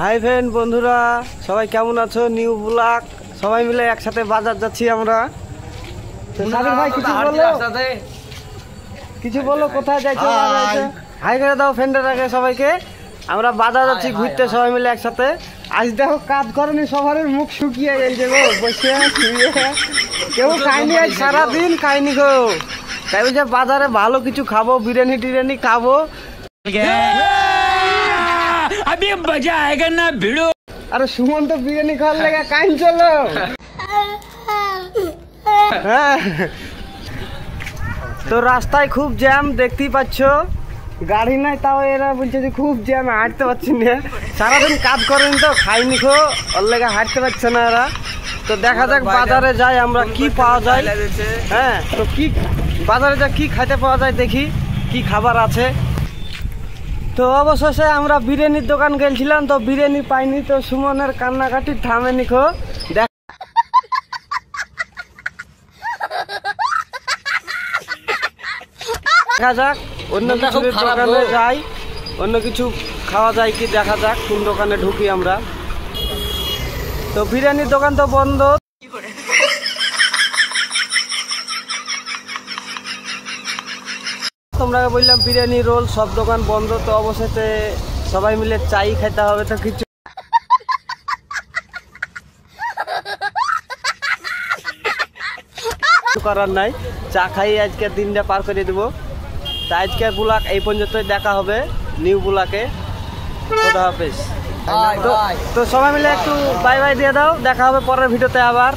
Hi friend বন্ধুরা, সবাই কেমন আছো? নিউ ব্লগ সবাই মিলে একসাথে বাজার যাচ্ছি আমরা। সাবির ভাই কিছু বলো কোথায় যাইছো? হাই করে দাও ফ্রেন্ডের আগে সবাইকে। আমরা বাজার যাচ্ছি ঘুরতে সবাই মিলে একসাথে। আজ দেখো কাজ করেনি, সবার মুখ শুকিয়ে গেছে গো, বসে কেউ খাইনি, আজ সারাদিন খাইনি গো। তাই বলছে বাজারে ভালো কিছু খাবো, বিরিয়ানি টিরিয়ানি খাবো। अभी मजा आएगा ना भिड़ो। अरे सुमन तो बिरयानी खाने लगा, काइन चलो। तो रास्ताয় খুব জ্যাম দেখতেই পাচ্ছ, গাড়ি নাই, তাও এরা বলছে যে খুব জ্যাম, হাঁটতে পারছি না। সারাদিন কাজ করেন তো খাইনি খো, ওর লেগে হাঁটতে পারছে না এরা। তো দেখা যাক বাজারে যাই আমরা, কি পাওয়া যায়। হ্যাঁ, তো কি বাজারে যা কি খাইতে পাওয়া যায়, দেখি কি খাবার আছে। তো অবশেষে আমরা বিরিয়ানির দোকান গেছিলাম, তো বিরিয়ানি পাইনি। তো সুমনের কান্নাকাটি থামেনি খো, দেখা যাক অন্য কিছু দোকানে যাই, অন্য কিছু খাওয়া যায় কি দেখা যাক, কোন দোকানে ঢুকি আমরা। তো বিরিয়ানির দোকান তো বন্ধ। তোমরা বললাম বিরিয়ানি রোল সব দোকান বন্ধ। তো অবশেষে সবাই মিলে চাই খেতে হবে, তো কিছু করার নাই, চা খাই আজকে দিনটা পার করে দেবো। তা আজকের ব্লগ এই পর্যন্তই, দেখা হবে নিউ ব্লগে। খোদা হাফেজ। তো সবাই মিলে একটু বাই বাই দিয়ে দাও, দেখা হবে পরের ভিডিওতে আবার।